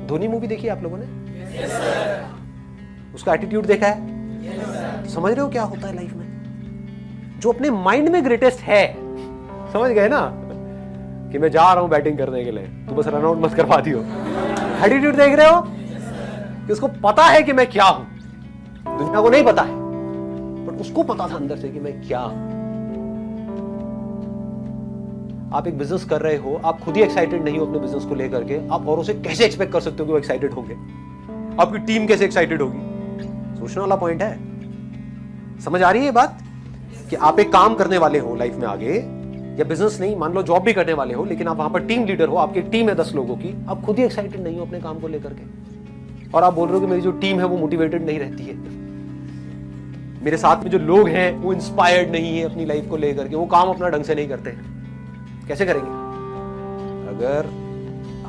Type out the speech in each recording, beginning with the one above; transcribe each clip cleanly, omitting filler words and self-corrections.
Dhoni movie देखी आप लोगों ने? yes, उसका एटीट्यूड देखा है? yes, समझ रहे हो क्या होता है लाइफ में? जो अपने माइंड में ग्रेटेस्ट है, समझ गए ना कि मैं जा रहा हूं बैटिंग करने के लिए, तू बस रन आउट मत करवा दियो। एटीट्यूड देख रहे हो कि उसको पता है कि मैं क्या हूं, दुनिया को नहीं पता है, बट उसको पता था अंदर से कि मैं क्या हूं। आप एक बिजनेस कर रहे हो, आप खुद ही एक्साइटेड नहीं हो अपने बिजनेस को लेकर के, आप औरों से कैसे एक्सपेक्ट कर सकते हो कि वो एक्साइटेड होंगे? आपकी टीम कैसे एक्साइटेड होगी? सोचने वाला पॉइंट है। समझ आ रही है ये बात कि आप एक काम करने वाले हो लाइफ में आगे, या बिजनेस नहीं, मान लो जॉब भी करने वाले हो, लेकिन आप वहां पर टीम लीडर हो, आपकी टीम है 10 लोगों की, आप खुद ही एक्साइटेड नहीं हो अपने काम को लेकर के, और आप बोल रहे हो कि मेरी जो टीम है वो मोटिवेटेड नहीं रहती है, मेरे साथ में जो लोग हैं वो इंस्पायर्ड नहीं है अपनी लाइफ को लेकर के, वो काम अपना ढंग से नहीं करते हैं। कैसे करेंगे? अगर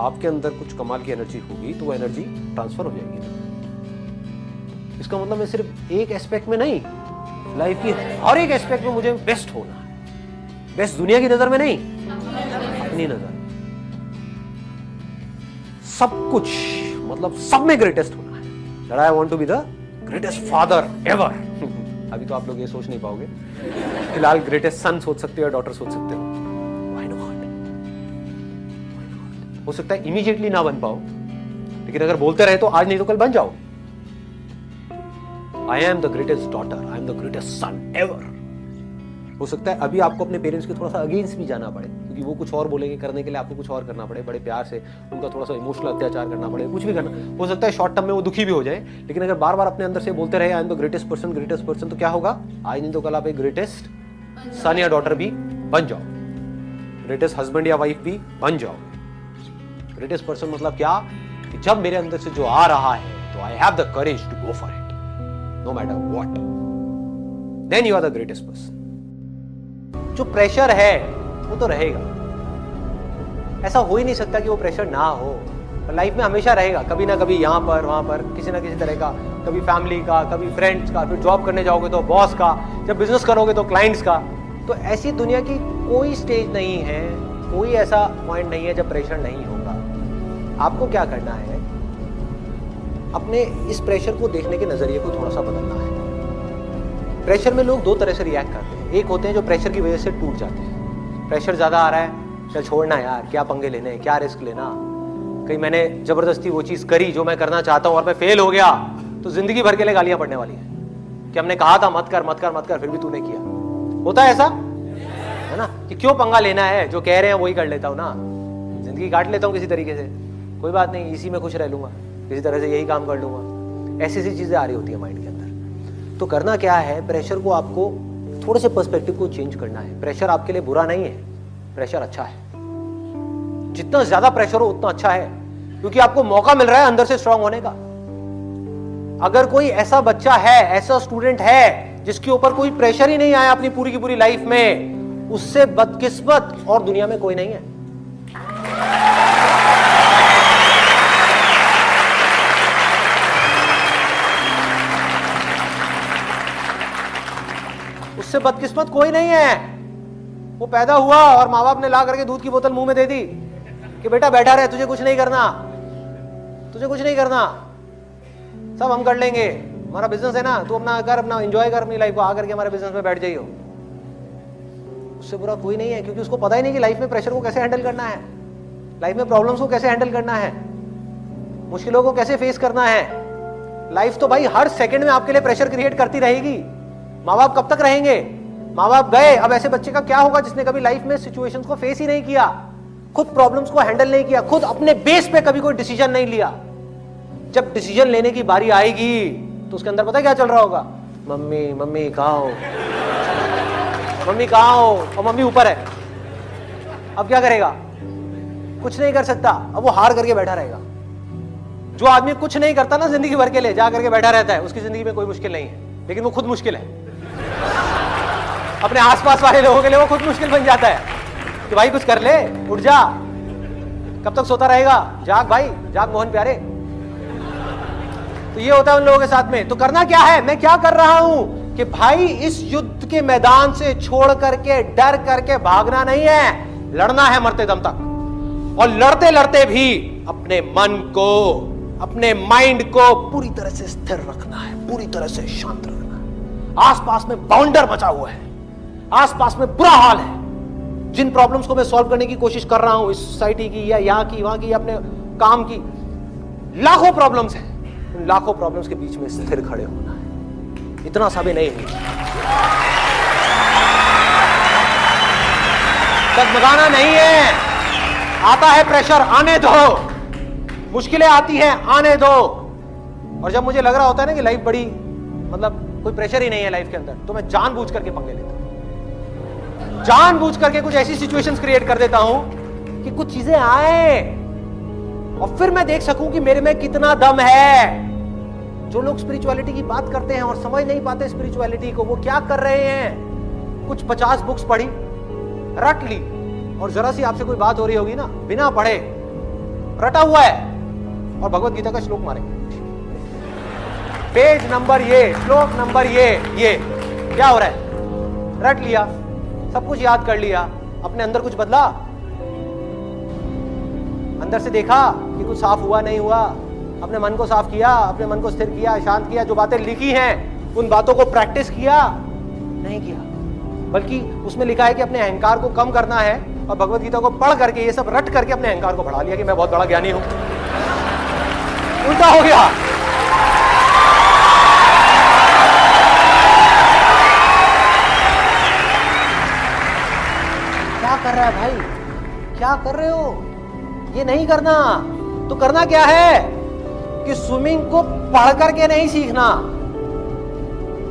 आपके अंदर कुछ कमाल की एनर्जी होगी तो वो एनर्जी ट्रांसफर हो जाएगी। इसका मतलब मैं सिर्फ एक एस्पेक्ट में नहीं, लाइफ की हर एक एस्पेक्ट में मुझे बेस्ट होना है। बेस्ट दुनिया की नजर में नहीं, अपनी नजर में। सब कुछ मतलब सब में ग्रेटेस्ट होना है। That I want to be the greatest father ever. अभी तो आप लोग ये सोच नहीं पाओगे, फिलहाल ग्रेटेस्ट सन सोच सकते हो या डॉटर सोच सकते हो। Why not? हो सकता है इमीडिएटली ना बन पाओ, लेकिन अगर बोलते रहे तो आज नहीं तो कल बन जाओ। I am the greatest daughter, I am the greatest son ever. हो सकता है अभी आपको अपने पेरेंट्स के थोड़ा सा अगेंस्ट भी जाना पड़े, क्योंकि वो कुछ और बोलेंगे, करने के लिए आपको कुछ और करना पड़े, बड़े प्यार से उनका थोड़ा सा इमोशनल अत्याचार करना पड़े, कुछ भी करना हो सकता है। शॉर्ट टर्म में वो दुखी भी हो जाए, लेकिन अगर बार बार अपने अंदर से बोलते रहे I am the greatest person, तो क्या होगा? आज नहीं तो कल आप एक ग्रेटेस्ट सन या डॉटर भी बन जाओ, ग्रेटेस्ट हस्बैंड या वाइफ भी बन जाओ। ग्रेटेस्ट पर्सन मतलब क्या? कि जब मेरे अंदर से जो आ रहा है तो I have the courage to go for it, no matter what, then you are the greatest person. जो प्रेशर है वो तो रहेगा, ऐसा हो ही नहीं सकता कि वो प्रेशर ना हो। लाइफ में हमेशा रहेगा, कभी ना कभी यहाँ पर वहां पर किसी ना किसी तरह का, कभी फैमिली का, कभी फ्रेंड्स का, फिर जॉब करने जाओगे तो बॉस का, जब बिजनेस करोगे तो क्लाइंट्स का। तो ऐसी दुनिया की कोई स्टेज नहीं है, कोई ऐसा पॉइंट नहीं है जब प्रेशर नहीं होगा। आपको क्या करना है? अपने इस प्रेशर को देखने के नजरिए को थोड़ा सा बदलना है। प्रेशर में लोग दो तरह से रिएक्ट करते हैं। एक होते हैं जो प्रेशर की वजह से टूट जाते हैं, प्रेशर ज्यादा आ रहा है, चल छोड़ना यार, क्या पंगे लेने, क्या रिस्क लेना। कहीं मैंने जबरदस्ती वो चीज करी जो मैं करना चाहता हूं और मैं फेल हो गया, तो जिंदगी भर के लिए गालियां पड़ने वाली है कि हमने कहा था मत कर मत कर मत कर, फिर भी तूने किया। होता है ऐसा, है ना? कि क्यों पंगा लेना है, जो कह रहे हैं वही कर लेता हूं ना, जिंदगी काट लेता हूं किसी तरीके से, कोई बात नहीं, इसी में खुश रह लूंगा, किसी तरह से यही काम कर लूंगा। ऐसी ऐसी चीजें आ रही होती है माइंड के अंदर। तो करना क्या है? प्रेशर को आपको थोड़े से पर्सपेक्टिव को चेंज करना है। प्रेशर आपके लिए बुरा नहीं है, प्रेशर अच्छा है। जितना ज्यादा प्रेशर हो उतना अच्छा है, क्योंकि आपको मौका मिल रहा है अंदर से स्ट्रांग होने का। अगर कोई ऐसा बच्चा है, ऐसा स्टूडेंट है जिसके ऊपर कोई प्रेशर ही नहीं आया अपनी पूरी की पूरी लाइफ में, उससे बदकिस्मत और दुनिया में कोई नहीं है। उससे बदकिस्मत कोई नहीं है। वो पैदा हुआ और माँ बाप ने ला करके दूध की बोतल मुंह में दे दी कि बेटा बैठा रहे, तुझे कुछ नहीं करना, तुझे कुछ नहीं करना, सब हम कर लेंगे, हमारा बिजनेस है ना, तू अपना कर, अपना एंजॉय कर अपनी लाइफ को, आकर के हमारे बिजनेस में बैठ जाइयो। उससे बुरा कोई नहीं है, क्योंकि उसको पता ही नहीं कि लाइफ में प्रेशर को कैसे हैंडल करना है, लाइफ में प्रॉब्लम्स को कैसे हैंडल करना है, मुश्किलों को कैसे फेस करना है। लाइफ तो भाई हर सेकंड में आपके लिए प्रेशर क्रिएट करती रहेगी। माँ बाप कब तक रहेंगे? माँ बाप गए, अब ऐसे बच्चे का क्या होगा जिसने कभी लाइफ में सिचुएशंस को फेस ही नहीं किया, खुद प्रॉब्लम्स को हैंडल नहीं किया, खुद अपने बेस पे कभी कोई डिसीजन नहीं लिया। जब डिसीजन लेने की बारी आएगी तो उसके अंदर पता है क्या चल रहा होगा? मम्मी मम्मी कहाँ हो, मम्मी कहाँ हो, और मम्मी ऊपर है। अब क्या करेगा? कुछ नहीं कर सकता, अब वो हार करके बैठा रहेगा। जो आदमी कुछ नहीं करता ना जिंदगी भर के लिए, जा करके बैठा रहता है, उसकी जिंदगी में कोई मुश्किल नहीं है, लेकिन वो खुद मुश्किल है। अपने आसपास वाले लोगों के लिए वो खुद मुश्किल बन जाता है कि भाई कुछ कर ले, उठ जा, कब तक सोता रहेगा, जाग भाई जाग मोहन प्यारे। तो ये होता है उन लोगों के साथ में। तो करना क्या है? मैं क्या कर रहा हूं कि भाई इस युद्ध के मैदान से छोड़ करके, डर करके भागना नहीं है, लड़ना है मरते दम तक। और लड़ते लड़ते भी अपने मन को, अपने माइंड को पूरी तरह से स्थिर रखना है, पूरी तरह से शांत रखना है। आसपास में बाउंडर बचा हुआ है, आसपास में बुरा हाल है। जिन प्रॉब्लम्स को मैं सॉल्व करने की कोशिश कर रहा हूं, इस सोसाइटी की या यहां की, वहां की, अपने काम की, लाखों प्रॉब्लम्स हैं। उन लाखों प्रॉब्लम्स के बीच में स्थिर खड़े होना है, इतना सा भी नहीं है। डगमगाना नहीं है। आता है प्रेशर, आने दो। मुश्किलें आती हैं, आने दो। और जब मुझे लग रहा होता है ना कि लाइफ बड़ी, मतलब कोई प्रेशर ही नहीं है लाइफ के अंदर, तो मैं जानबूझ करके पंगे लेता हूं, जानबूझ करके कुछ ऐसी सिचुएशंस क्रिएट कर देता हूं कि कुछ चीजें आए और फिर मैं देख सकूं कि मेरे में कितना दम है। जो लोग स्पिरिचुअलिटी की बात करते हैं और समझ नहीं पाते स्पिरिचुअलिटी को, वो क्या कर रहे हैं? कुछ 50 बुक्स पढ़ी, रट ली, और जरा सी आपसे कोई बात हो रही होगी ना, बिना पढ़े रटा हुआ है, और भगवत गीता का श्लोक मारे, पेज नंबर ये, श्लोक नंबर ये क्या हो रहा है? रट लिया, सब कुछ याद कर लिया, अपने अंदर कुछ बदला? अंदर से देखा कि कुछ साफ हुआ नहीं हुआ? अपने मन को साफ किया, अपने मन को स्थिर किया, शांत किया, जो बातें लिखी हैं उन बातों को प्रैक्टिस किया? नहीं किया। बल्कि उसमें लिखा है कि अपने अहंकार को कम करना है, और भगवत गीता को पढ़ करके, ये सब रट करके अपने अहंकार को बढ़ा लिया कि मैं बहुत बड़ा ज्ञानी हूं। उल्टा हो गया। क्या कर रहा है भाई? क्या कर रहे हो? ये नहीं करना। तो करना क्या है कि स्विमिंग को पढ़ करके नहीं सीखना।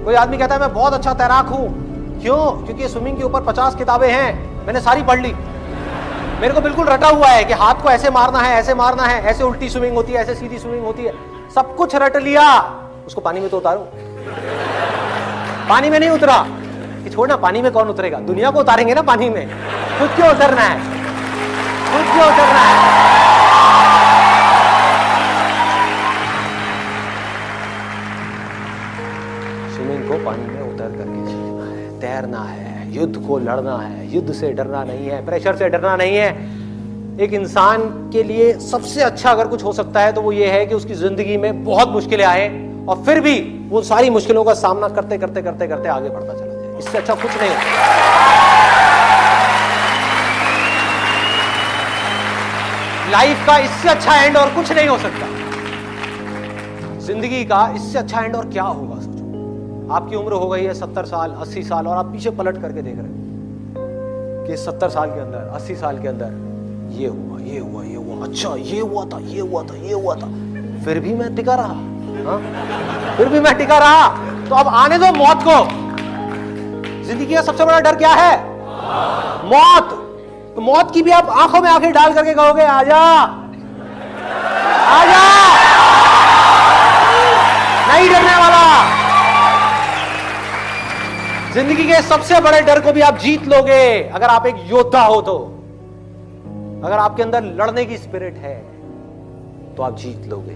कोई आदमी कहता है मैं बहुत अच्छा तैराक हूं, क्यों? क्योंकि स्विमिंग के ऊपर 50 किताबें हैं, मैंने सारी पढ़ ली, मेरे को बिल्कुल रटा हुआ है कि हाथ को ऐसे मारना है, ऐसे मारना है, ऐसे उल्टी स्विमिंग होती है, ऐसे सीधी स्विमिंग होती है, सब कुछ रट लिया। उसको पानी में तो उतारो। पानी में नहीं उतरा कि छोड़ना, पानी में कौन उतरेगा? दुनिया को उतारेंगे ना पानी में, खुद क्यों उतरना है? खुद क्यों उतरना है? स्विमिंग को पानी में उतर करके सीखना है, तैरना है, युद्ध को लड़ना है, युद्ध से डरना नहीं है, प्रेशर से डरना नहीं है। एक इंसान के लिए सबसे अच्छा अगर कुछ हो सकता है तो वो ये है कि उसकी जिंदगी में बहुत मुश्किलें आए और फिर भी वो सारी मुश्किलों का सामना करते करते करते करते आगे बढ़ता चला जाए। इससे अच्छा कुछ नहीं है। लाइफ का इससे अच्छा एंड और कुछ नहीं हो सकता। जिंदगी का इससे अच्छा एंड और क्या होगा? सोचो, आपकी उम्र हो गई है 70 साल, 80 साल, और आप पीछे पलट करके देख रहे हैं कि 70 साल के अंदर, 80 साल के अंदर ये हुआ, ये हुआ, ये हुआ, अच्छा ये हुआ था, ये हुआ था, ये हुआ था, फिर भी मैं टिका रहा। हाँ? फिर भी मैं टिका रहा। तो अब आने दो मौत को। जिंदगी का सबसे बड़ा डर क्या है? मौत। तो मौत की भी आप आंखों में आंखें डाल करके कहोगे आजा, आजा, नहीं डरने वाला। जिंदगी के सबसे बड़े डर को भी आप जीत लोगे अगर आप एक योद्धा हो तो। अगर आपके अंदर लड़ने की स्पिरिट है तो आप जीत लोगे।